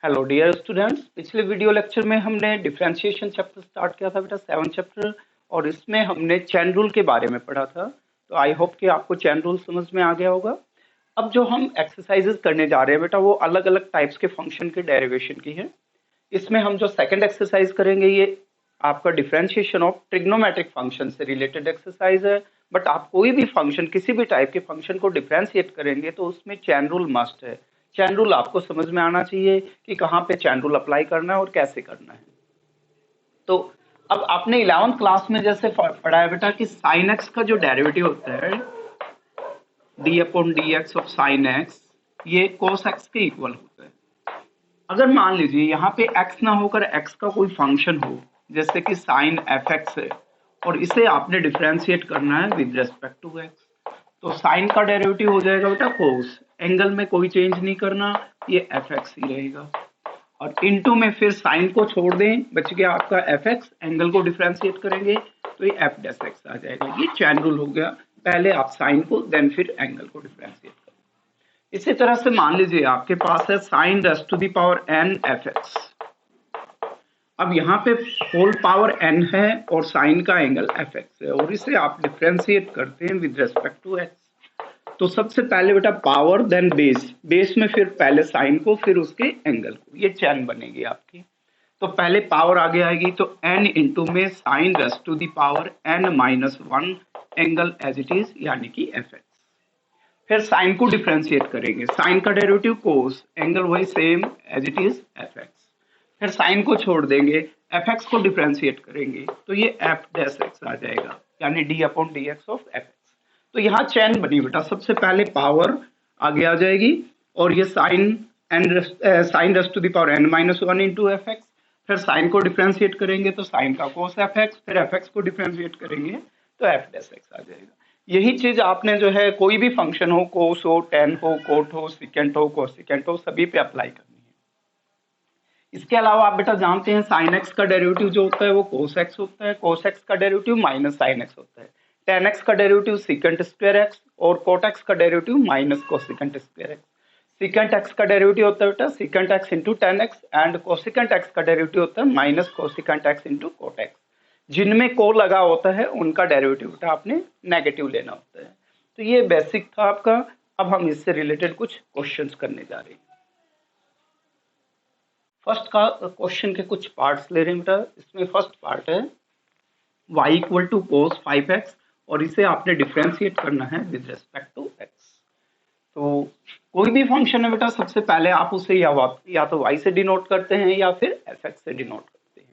Hello dear students, पिछले video lecture में हमने डिफरेंशिएशन चैप्टर स्टार्ट किया था बेटा, 7 चैप्टर। और इसमें हमने चैन रूल के बारे में पढ़ा था। तो आई होप कि आपको चैन रूल समझ में आ गया होगा। अब जो हम एक्सरसाइजेज करने जा रहे हैं बेटा, वो अलग अलग टाइप्स के फंक्शन के डेरिवेशन की है। इसमें हम जो सेकंड एक्सरसाइज करेंगे, ये आपका डिफरेंशिएशन ऑफ ट्रिग्नोमेट्रिक फंक्शन से रिलेटेड एक्सरसाइज है। बट आप कोई भी फंक्शन, किसी भी टाइप के फंक्शन को डिफरेंशिएट करेंगे तो उसमें चैन रूल मस्ट है। चैन रूल आपको समझ में आना चाहिए कि कहाँ पे चैन रूल अप्लाई करना है और कैसे करना है। तो अब आपने 11th क्लास में जैसे पढ़ा है बेटा कि साइन एक्स का जो डेरिवेटिव होता है D upon D x of sine x, ये कोस एक्स के इक्वल होता है। अगर मान लीजिए यहाँ पे x ना होकर x का कोई फंक्शन हो, जैसे कि साइन एफ एक्स है, और इसे आपने डिफरेंशिएट करना है विद रेस्पेक्ट टू x, तो साइन का डेरिवेटिव हो जाएगा बेटा कोस। एंगल में कोई चेंज नहीं करना, ये एफ एक्स ही रहेगा। और इनटू में फिर साइन को छोड़ दें, बच गया आपका एफ एक्स। एंगल को डिफरेंशिएट करेंगे तो ये एफ डैश एक्स आ जाएगा। ये चैन रूल हो गया। पहले आप साइन को, देन फिर एंगल को डिफरेंशिएट करें। इसी तरह से मान लीजिए आपके पास है sine raise to the power n f x. अब यहाँ पे होल पावर n है और साइन का एंगल एफ एक्स है, और इसे आप डिफरेंशिएट करते हैं विद रेस्पेक्ट टू x। तो सबसे पहले बेटा पावर, देन बेस। बेस में फिर पहले साइन को, फिर उसके एंगल को। ये चैन बनेगी आपकी। तो पहले पावर आगे आएगी, तो n इंटू में sine raise to the power n minus 1 angle as it is, यानी कि एफ एक्स। फिर साइन को डिफरेंशिएट करेंगे, साइन का डेरिवेटिव कोस, एंगल वही same as it is f x. फिर साइन को छोड़ देंगे, एफ एक्स को डिफरेंशिएट करेंगे तो ये एफ डैश एक्स आ जाएगा, यानी D upon D x of F x. तो यहाँ चैन बनी बेटा। सबसे पहले पावर आगे आ जाएगी, और ये sine sine raise to the power n minus 1 into f x. फिर साइन को डिफरेंशिएट करेंगे तो साइन का कोस एफ एक्स, फिर एफ एक्स को डिफरेंशिएट करेंगे तो एफ डैश एक्स आ जाएगा। यही चीज आपने जो है कोई भी फंक्शन हो, कोस हो, टेन हो, कोट हो, सिकेंट हो, कोसिकेंट हो, सभी पे अप्लाई करनी है। इसके अलावा आप बेटा जानते हैं साइन एक्स का डेरिवेटिव जो होता है वो कोस एक्स होता है। कोस एक्स का डेरिवेटिव माइनस साइन एक्स होता है। टेन एक्स का डेरिवेटिव सिकेंट स्क्वायर एक्स, और कोट एक्स का derivative minus cosecant square x. Secant x का डेरिवेटिव होता है बेटा secant x into ten x, and cosecant x का डेरिवेटिव होता है minus cosecant x into cot x. जिनमें को लगा होता है उनका डेरिवेटिव बेटा आपने नेगेटिव लेना होता है। तो ये बेसिक था आपका। अब हम इससे रिलेटेड कुछ क्वेश्चंस करने जा रहे हैं। फर्स्ट का क्वेश्चन के कुछ पार्ट्स ले रहे हैं बेटा। इसमें फर्स्ट पार्ट है y equal to cos 5x, और इसे आपने डिफरेंशिएट करना है विद रेस्पेक्ट टू x। तो कोई भी फंक्शन है बेटा, सबसे पहले आप उसे या तो y से डिनोट करते हैं या फिर fx से डिनोट करते हैं।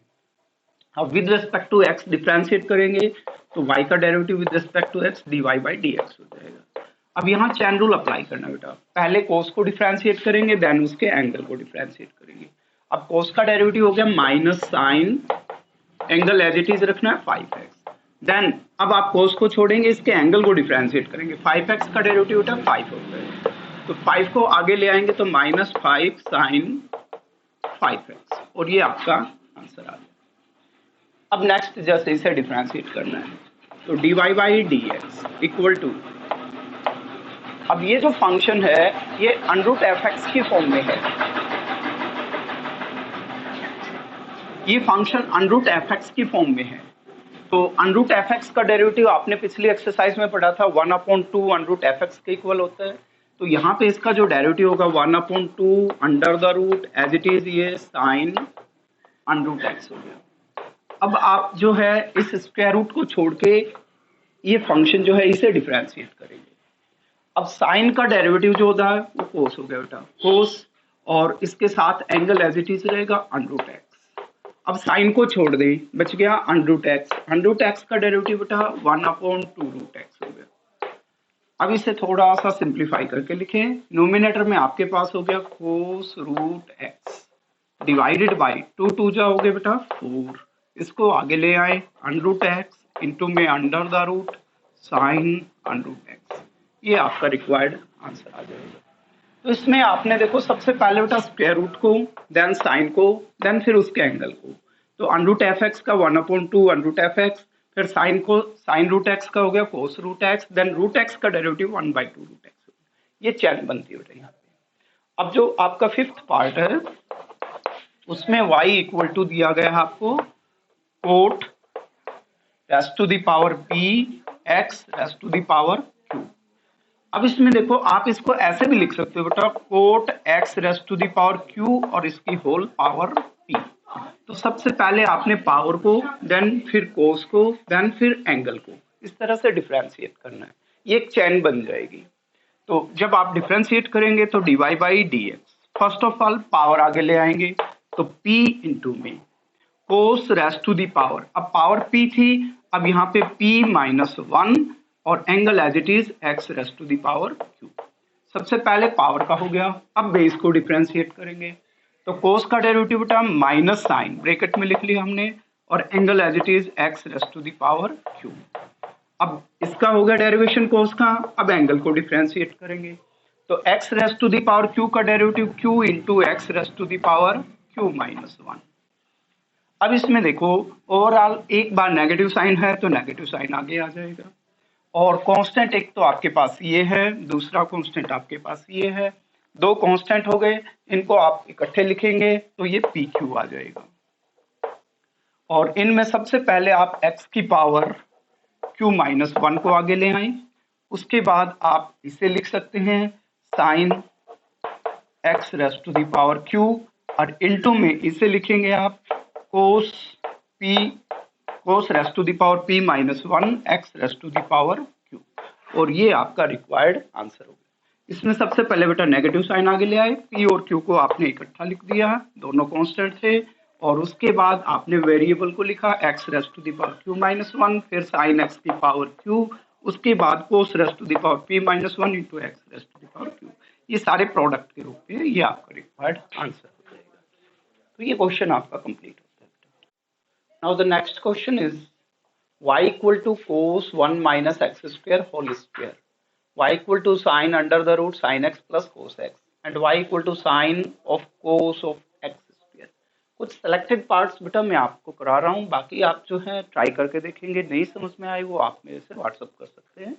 अब with respect to x differentiate करेंगे तो y का derivative with respect to x dy by dx हो जाएगा। अब यहाँ चैन रूल अप्लाई करना बेटा। पहले कोस को डिफरेंशिएट करेंगे, देन उसके एंगल को डिफरेंशिएट करेंगे। अब कोस का डेरिवेटिव हो गया minus sine, angle as it is रखना है 5x। देन अब आप कोस को छोड़ेंगे, इसके एंगल को डिफरेंशिएट करेंगे। 5x का डेरिवेटिव होता है 5 होता है, तो 5 को आगे ले आएंगे तो माइनस 5 साइन 5x, और ये आपका आंसर आ जाएगा। अब नेक्स्ट जैसे इसे डिफरेंशिएट करना है, तो dy by d x equal to, अब ये जो फंक्शन है ये अंडरूट एफ एक्स की फॉर्म में है। ये फंक्शन अंडरूट एफ एक्स की फॉर्म में है। तो अंडरूट एफ एक्स का डेरिवेटिव आपने पिछली एक्सरसाइज में पढ़ा था 1/2 अंडरूट एफ एक्स के इक्वल होता है। तो यहाँ पे इसका जो डेरिवेटिव होगा 1/2 under the root as it is ये साइन अंडरूट एक्स हो गया। अब आप जो है इस स्क्वायर रूट को छोड़ के ये फंक्शन जो है इसे डिफरेंशिएट करेंगे। अब साइन का डेरिवेटिव जो होता है वो कोस हो गया बेटा, कोस, और इसके साथ एंगल एज इट इज रहेगा अंडरूट एक्स। अब साइन को छोड़ दें, बच गया अंडरूट एक्स। अंडरूट एक्स का डेरिवेटिव बेटा 1/2 रूट एक्स हो गया। अब इसे थोड़ा सा सिंप्लीफाई करके लिखें। नोमिनेटर में आपके पास हो गया cos root x divided by 2 2 जा हो गया बेटा 4। इसको आगे ले आए, अंडरूट एक्स इंटू में under the root sine under root x. ये आपका रिक्वायर्ड आंसर आ जाएगा। तो इसमें आपने देखो सबसे पहले बेटा स्क्वायर रूट को, देन साइन को, देन फिर उसके एंगल को। तो अंडरूट एफ एक्स का 1/2 अंडरूट एफ एक्स, फिर साइन को साइन रूट एक्स का हो गया cos root x, then root x का डेरिवेटिव 1/2 रूट एक्स। ये चैन बनती है बेटा यहाँ पे। अब जो आपका फिफ्थ पार्ट है उसमें y इक्वल टू दिया गया है आपको cot raised to the power p x raised to the power q। अब इसमें देखो आप इसको ऐसे भी लिख सकते हो बेटा cot x raised to the power q और इसकी होल पावर p। तो सबसे पहले आपने पावर को, देन फिर कोस को, देन फिर एंगल को, इस तरह से डिफरेंशिएट करना है, ये एक चेन बन जाएगी। तो जब आप डिफरेंशिएट करेंगे तो dy by d x, first of all power आगे ले आएंगे तो p इंटू में cos raised to the power, अब पावर p थी, अब यहाँ पे p माइनस 1 और angle as it is x raised to the power q। सबसे पहले पावर का हो गया, अब बेस को डिफरेंशिएट करेंगे तो कोस का डेरिवेटिव बेटा माइनस साइन ब्रैकेट में लिख लिया हमने और angle as it is x raised to the power q। अब इसका हो गया डेरिवेशन कोस का, अब एंगल को डिफरेंशिएट करेंगे तो x raised to the power q का derivative q into x raised to the power q minus 1। अब इसमें देखो ओवरऑल एक बार नेगेटिव साइन है तो नेगेटिव साइन आगे आ जाएगा और कांस्टेंट एक तो आपके पास ये है, दूसरा कांस्टेंट आपके पास ये है, दो कांस्टेंट हो गए, इनको आप इकट्ठे लिखेंगे तो ये पी क्यू आ जाएगा। और इनमें सबसे पहले आप x की पावर q माइनस 1 को आगे ले आए, उसके बाद आप इसे लिख सकते हैं sine x raised to the power q और इनटू में इसे लिखेंगे आप cos raised to the power p minus 1 x raised to the power q, और ये आपका रिक्वायर्ड आंसर होगा। इसमें सबसे पहले बेटा नेगेटिव साइन आगे ले आए, p और q को आपने इकट्ठा लिख दिया, दोनों कांस्टेंट थे, और उसके बाद आपने वेरिएबल को लिखा x raised to the power q minus 1, फिर साइन x की पावर q, उसके बाद cos raised to the power p minus 1 into x raised to the power q। ये सारे प्रोडक्ट के रूप में ये आपका रिक्वायर्ड आंसर हो जाएगा। तो ये क्वेश्चन आपका कंप्लीट होता है। Now the next question is y equal to cos 1 minus x square whole square, y equal to sin under the root sin x plus cos x and y equal to sin of cos of x square। कुछ selected parts बेटा मैं आपको करा रहा हूँ, बाकी आप जो है ट्राई करके देखेंगे, नहीं समझ में आए वो आप मेरे से व्हाट्सअप कर सकते हैं।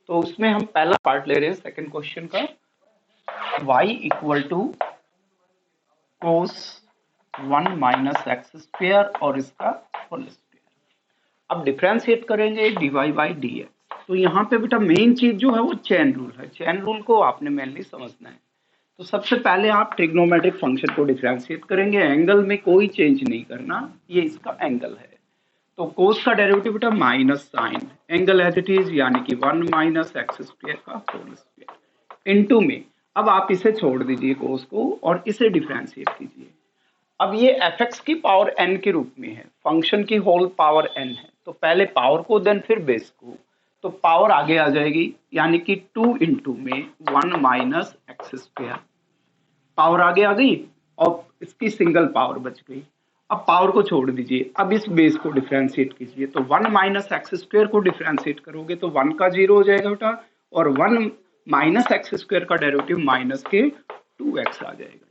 तो उसमें हम पहला पार्ट ले रहे हैं सेकंड क्वेश्चन का, y equal to cos 1 minus x square और इसका होल स्क्वायर। अब डिफरेंशिएट करेंगे dy बाई डी एक्स। तो यहाँ पे बेटा मेन चीज जो है वो चेन रूल है, चेन रूल को आपने मेनली समझना है। तो सबसे पहले आप ट्रिग्नोमेट्रिक फंक्शन को डिफरेंशिएट करेंगे, एंगल में कोई चेंज नहीं करना, ये इसका एंगल है। तो कोस का डेरिवेटिव बेटा minus sine angle as it is यानी कि 1 माइनस एक्स स्क्वायर का होल स्क्वायर इनटू में, अब आप इसे छोड़ दीजिए कोस को और इसे डिफरेंशिएट कीजिए। अब ये fx की पावर n के रूप में है, फंक्शन की होल पावर n है, तो पहले पावर को देन फिर बेस को, तो पावर आगे आ जाएगी यानी कि 2 इंटू में 1 माइनस एक्स स्क्वायर, पावर आगे आ गई और इसकी सिंगल पावर बच गई। अब पावर को छोड़ दीजिए, अब इस बेस को डिफरेंशिएट कीजिए, तो 1 माइनस एक्स स्क्वायर को डिफरेंशिएट करोगे तो 1 का 0 हो जाएगा बेटा, और 1 माइनस एक्स स्क्वायर का डेरिवेटिव माइनस के 2x आ जाएगा।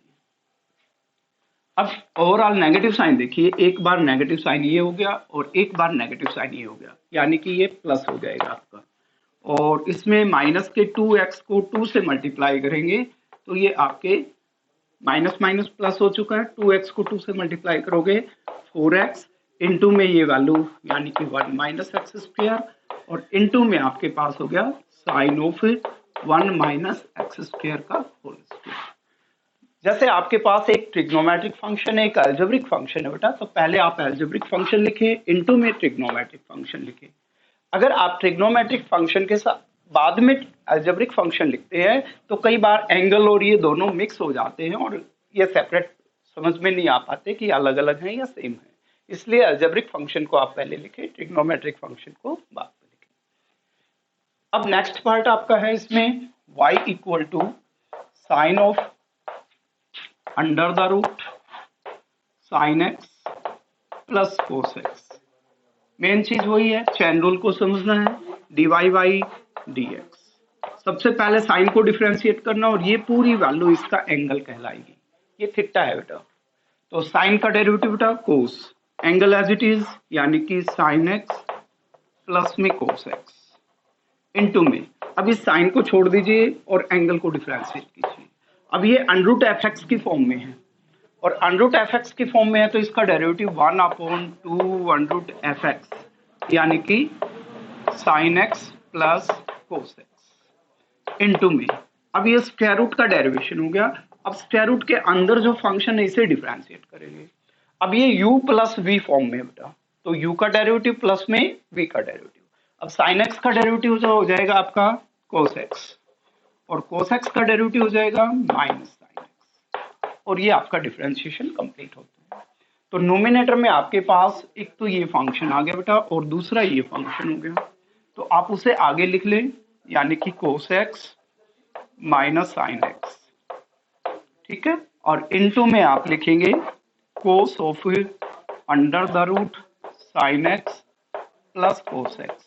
अब ओवरऑल नेगेटिव साइन देखिए, एक बार नेगेटिव साइन ये हो गया और एक बार नेगेटिव साइन ये हो गया, यानी कि ये प्लस हो जाएगा आपका, और इसमें माइनस के 2x को 2 से मल्टीप्लाई करेंगे तो ये आपके माइनस माइनस प्लस हो चुका है, 2x को 2 से मल्टीप्लाई करोगे 4x इंटू में ये वैल्यू यानी कि 1 माइनस एक्स स्क्वायर, और इंटू में आपके पास हो गया sine of 1 minus x square का होल स्क्वायर। जैसे आपके पास एक ट्रिग्नोमेट्रिक फंक्शन है, एक अलजेब्रिक फंक्शन है बेटा, तो पहले आप अलजेब्रिक फंक्शन लिखें, इनटू में ट्रिग्नोमेट्रिक फंक्शन लिखें। अगर आप ट्रिग्नोमेट्रिक फंक्शन के साथ बाद में अलजेब्रिक फंक्शन लिखते हैं तो कई बार एंगल और ये दोनों मिक्स हो जाते हैं और ये सेपरेट समझ में नहीं आ पाते कि अलग अलग हैं या सेम है, इसलिए अलजेब्रिक फंक्शन को आप पहले लिखें, ट्रिग्नोमेट्रिक फंक्शन को बाद में लिखें। अब नेक्स्ट पार्ट आपका है इसमें y equal to sine of under the root sine x plus cos x. Main चीज वही है, चेन रूल को समझना है, dy बाई डी एक्स। सबसे पहले साइन को डिफरेंशिएट करना और ये पूरी वैल्यू इसका एंगल कहलाएगी, ये थीटा है बेटा, तो साइन का डेरिवेटिव बेटा कोस, एंगल एज इट इज यानी कि साइन एक्स प्लस में कोस एक्स इनटू में, अब इस साइन को छोड़ दीजिए और एंगल को डिफरेंशिएट कीजिए। अब ये अंडर रूट एफ एक्स की फॉर्म में है, और अंडर रूट एफ एक्स की फॉर्म में है तो इसका derivative 1/2 under root f x यानी कि sine x plus cos x into में, अब ये स्क्वायर रूट का डेरिवेशन हो गया। अब स्क्वायर रूट के अंदर जो फंक्शन है इसे डिफरेंशिएट करेंगे। अब ये u प्लस वी फॉर्म में बेटा, तो u का डेरिवेटिव प्लस में v का डेरिवेटिव। अब साइन x का डेरिवेटिव जो हो जाएगा आपका कोस x, और कोस x का डेरिवेटिव हो जाएगा माइनस साइन x, और ये आपका डिफरेंशिएशन कंप्लीट होता है। तो नोमिनेटर में आपके पास एक तो ये फंक्शन आ गया बेटा और दूसरा ये फंक्शन हो गया, तो आप उसे आगे लिख लें यानी कि cos x minus sine x, ठीक है। और इनटू में आप लिखेंगे cos of under the root sine x plus cos x.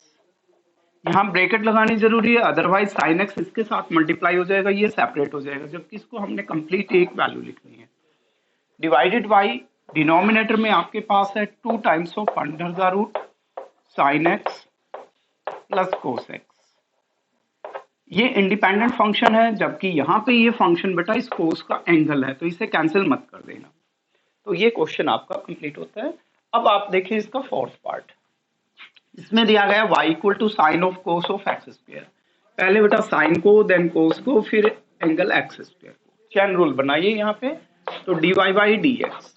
यहाँ ब्रैकेट लगानी जरूरी है, अदरवाइज साइन एक्स इसके साथ मल्टीप्लाई हो जाएगा, ये सेपरेट हो जाएगा, जबकि इसको हमने कंप्लीट एक वैल्यू लिखनी है। डिवाइडेड बाई डिनोमिनेटर में आपके पास है 2 times of under the root sine x plus cos x. ये इंडिपेंडेंट फंक्शन है, जबकि यहाँ पे ये फंक्शन बेटा इस कोस का एंगल है, तो इसे कैंसिल मत कर देना। तो ये क्वेश्चन आपका कंप्लीट होता है। अब आप देखिए इसका फोर्थ पार्ट, इसमें दिया गया y equal to sine of cos of x square. पहले बेटा साइन को, देन कोस को, फिर एंगल एक्स स्क्वायर को। चैन रूल बनाइए यहाँ पे, तो dy by d x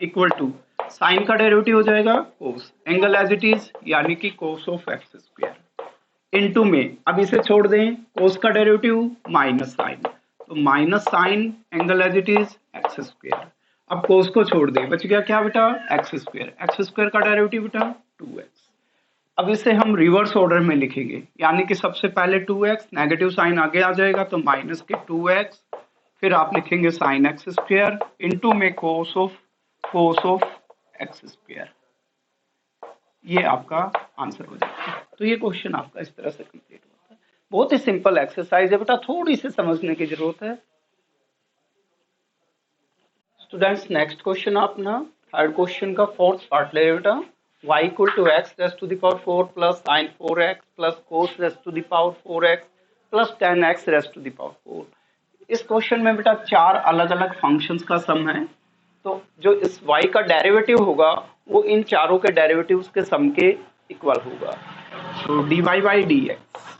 equal to sine का डेरिवेटिव हो जाएगा cos, angle as it is यानी कि cos of x square into में, अब इसे छोड़ दें, कोस का डेरिवेटिव माइनस साइन, तो minus sine angle as it is x square. अब कोस को छोड़ दें, बच गया क्या बेटा एक्स स्क्वायर का डेरिवेटिव बेटा 2x। अब इसे हम रिवर्स ऑर्डर में लिखेंगे, यानी कि सबसे पहले 2x, नेगेटिव साइन आगे आ जाएगा तो माइनस के 2x, फिर आप लिखेंगे साइन एक्स स्क्वायर इंटू में कोस ऑफ एक्स स्क्वायर। ये आपका आंसर हो जाएगा। तो ये क्वेश्चन आपका इस तरह से कंप्लीट होता है। बहुत ही सिंपल एक्सरसाइज है बेटा, थोड़ी सी समझने की जरूरत है। स्टूडेंट्स नेक्स्ट क्वेश्चन अपना थर्ड क्वेश्चन का फोर्थ पार्ट ले बेटा, y equal to x raise to the power 4 plus sine 4x plus cos raise to the power 4x प्लस tan x raise to the power 4। इस question में बेटा 4 अलग अलग फंक्शंस का सम है, तो जो इस y का डेरिवेटिव होगा वो इन चारों के डेरिवेटिव्स के सम के इक्वल होगा। तो dy by d x,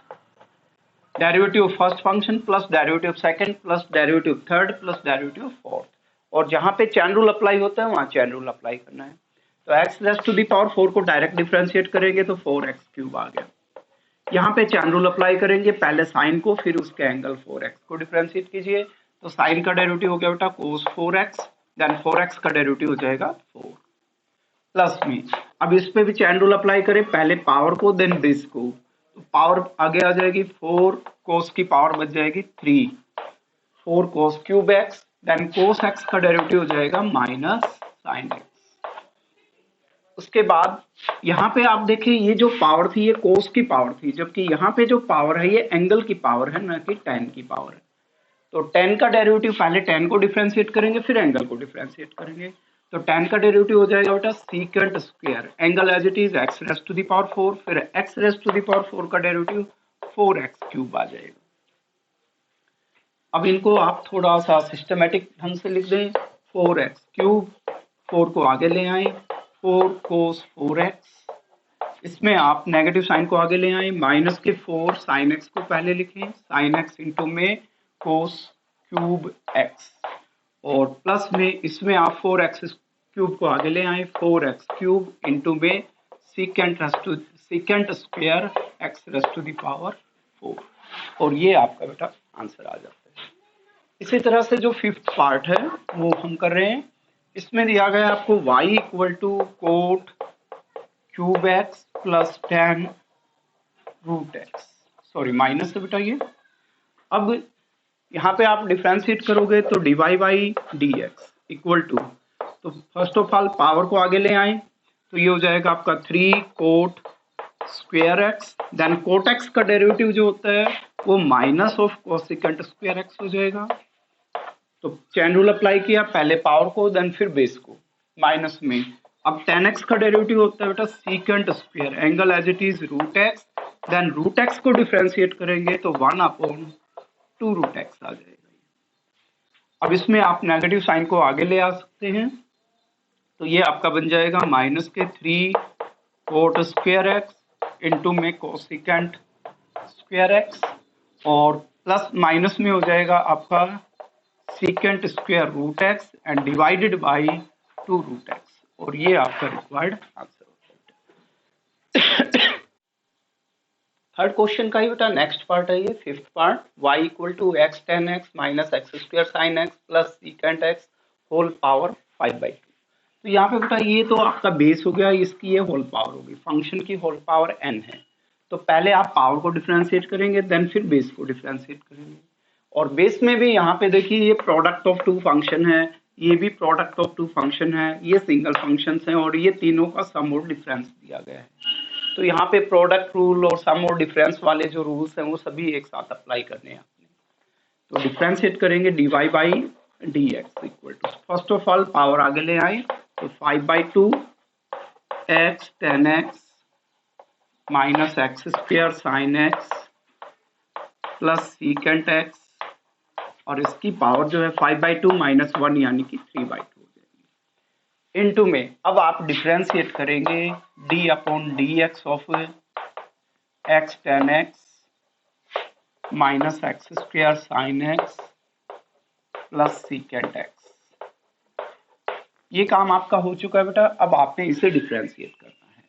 derivative first function plus derivative second plus derivative third plus derivative fourth, और जहां पे चैन रूल अप्लाई होता है वहां चैन रूल अप्लाई करना है। तो x raise to the power 4 को डायरेक्ट डिफरेंशिएट करेंगे तो 4x क्यूब आ गया। यहाँ पे चैन रूल अप्लाई करेंगे, पहले साइन को फिर उसके एंगल 4x को डिफरेंशिएट कीजिए, तो साइन का डेरिवेटिव हो गया बेटा कोस 4x, देन 4x का डेरिवेटिव हो जाएगा 4 प्लस में। अब इस पे भी चैन रूल अप्लाई करें, पहले पावर को देन बेस को, तो पावर आगे आ जाएगी 4, कोस की पावर बच जाएगी 3, 4 कोस क्यूब x, देन कोस x का डेरिवेटिव हो जाएगा माइनस साइन x। उसके बाद यहाँ पे आप देखें ये जो पावर थी ये कोस की पावर थी, जबकि यहाँ पे जो पावर है ये एंगल की पावर है, ना कि tan की पावर है। तो tan का डेरिवेटिव पहले tan को डिफरेंशिएट करेंगे फिर एंगल को डिफरेंशिएट करेंगे, तो tan का डेरिवेटिव हो जाएगा बेटा secant square, angle as it is x raise to the power 4, फिर x raise to the power 4 का डेरिवेटिव 4x क्यूब आ जाएगा। अब इनको आप थोड़ा सा सिस्टमेटिक ढंग से लिख दें, 4x क्यूब, 4 को आगे ले आए, 4 कोस 4x, इसमें आप नेगेटिव साइन को आगे ले आए, माइनस के 4 साइन x को पहले लिखें, साइन x इंटू में कोस क्यूब x, और प्लस में इसमें आप 4x क्यूब को आगे ले आए, 4x क्यूब इंटू में secant square x raise to the power 4, और ये आपका बेटा आंसर आ जाता है। इसी तरह से जो फिफ्थ पार्ट है वो हम कर रहे हैं, इसमें दिया गया आपको y equal to cot cube x plus tan root x, sorry minus है बेटा ये। अब यहाँ पे आप डिफरेंशिएट करोगे तो dy by d x equal to, तो फर्स्ट ऑफ ऑल पावर को आगे ले आए, तो ये हो जाएगा आपका 3 cot square x, then cot x का डेरिवेटिव जो होता है वो minus of cosecant square x हो जाएगा। तो चैन रूल अप्लाई किया, पहले पावर को देन फिर बेस को, माइनस में। अब tan x का डेरिवेटिव होता है बेटा secant square, angle as it is root x, then root x को डिफरेंशिएट करेंगे तो 1/2 रूट एक्स आ जाएगा। अब इसमें आप नेगेटिव साइन को आगे ले आ सकते हैं, तो ये आपका बन जाएगा माइनस के 3 कोट स्क्वायर एक्स इंटू में कोसिकेंट स्क्वायर एक्स, और प्लस माइनस में हो जाएगा आपका secant square root x and divided by 2 root x, और ये आपका रिक्वायर्ड आंसर होता है। थर्ड क्वेश्चन का ही बेटा नेक्स्ट पार्ट है ये, fifth part, y equal to x ten x minus x square sine x plus secant x whole power 5/2। तो यहाँ पे बेटा ये तो आपका बेस हो गया, इसकी ये होल पावर होगी, फंक्शन की होल पावर n है, तो पहले आप पावर को डिफरेंशिएट करेंगे, देन फिर बेस को डिफरेंशिएट करेंगे। और बेस में भी यहाँ पे देखिए ये प्रोडक्ट ऑफ टू फंक्शन है, ये भी प्रोडक्ट ऑफ टू फंक्शन है, ये सिंगल फंक्शन है, और ये तीनों का सम और डिफरेंस दिया गया है। तो यहाँ पे प्रोडक्ट रूल और सम और डिफरेंस वाले जो रूल्स हैं वो सभी एक साथ अप्लाई करने हैं आपने। तो डिफरेंशिएट करेंगे dy by d x equal to, first of all power आगे ले आए, तो 5/2 x ten x minus x square sine x plus secant x, और इसकी पावर जो है 5/2 माइनस 1 यानी कि 3/2 हो जाएगी। इनटू में अब आप डिफरेंशिएट करेंगे d upon D x of x ten x minus x square sine x plus secant x. ये काम आपका हो चुका है बेटा, अब आपने इसे डिफरेंशिएट करना है।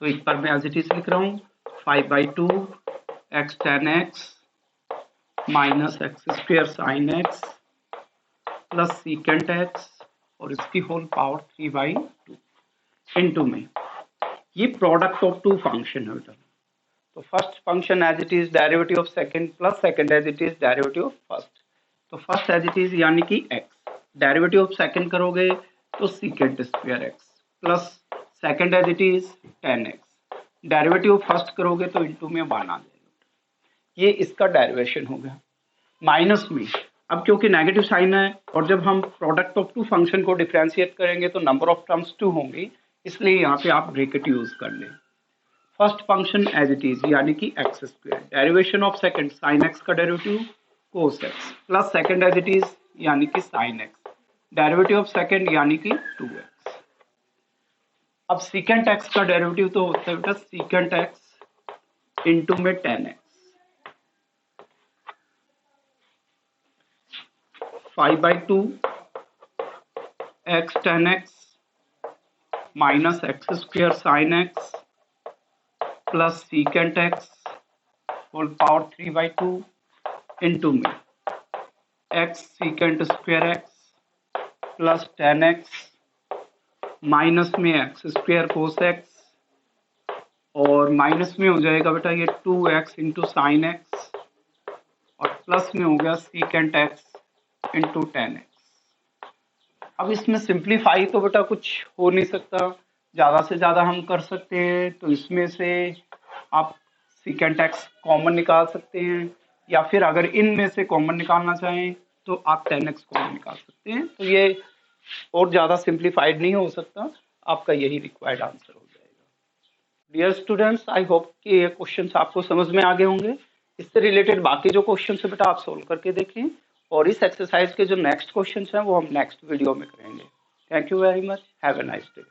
तो इस पर मैं एज इट इज लिख रहा हूँ 5/2 x ten x minus x square sine x plus secant x, और इसकी होल पावर 3/2 इनटू में ये प्रोडक्ट ऑफ टू फंक्शन है बेटा। तो first function as it is derivative of second plus second as it is derivative of first. तो first as it is यानी कि x, डेरिवेटिव ऑफ सेकंड करोगे तो secant square x plus second as it is 10x, derivative of first करोगे तो into में 1 आ जाएगा। ये इसका डेरिवेशन हो गया। माइनस में अब क्योंकि नेगेटिव साइन है और जब हम प्रोडक्ट ऑफ टू फंक्शन को डिफरेंशिएट करेंगे तो नंबर ऑफ टर्म्स 2 होंगी, इसलिए यहाँ पे आप ब्रैकेट यूज कर लें। First function as it is यानी कि x square, derivation of second sine x का derivative cos x plus second as it is यानी कि sine x, derivative of second यानी कि 2x। अब सीकेंट एक्स का डेरिवेटिव तो होता है बेटा सीकेंट एक्स इंटू में 10x, 5/2 x ten x minus x square sine x plus secant x whole power 3/2 into में x secant square x plus 10x minus में एक्स स्क्वायर कोस एक्स, और minus में हो जाएगा बेटा ये 2x इंटू साइन एक्स, और plus में हो गया सीकेंट एक्स इंटू 10x। अब इसमें सिंप्लीफाई तो बेटा कुछ हो नहीं सकता, ज़्यादा से ज़्यादा हम कर सकते हैं तो इसमें से आप सीकेंट एक्स कॉमन निकाल सकते हैं, या फिर अगर इनमें से कॉमन निकालना चाहें तो आप 10x कॉमन निकाल सकते हैं। तो ये और ज़्यादा सिंप्लीफाइड नहीं हो सकता, आपका यही रिक्वायर्ड आंसर हो जाएगा। डियर स्टूडेंट्स, आई होप कि ये क्वेश्चंस आपको समझ में आ गए होंगे। इससे रिलेटेड बाकी जो क्वेश्चंस है बेटा आप सोल्व करके देखें, और इस एक्सरसाइज के जो नेक्स्ट क्वेश्चंस हैं वो हम नेक्स्ट वीडियो में करेंगे। Thank you very much, have a nice day.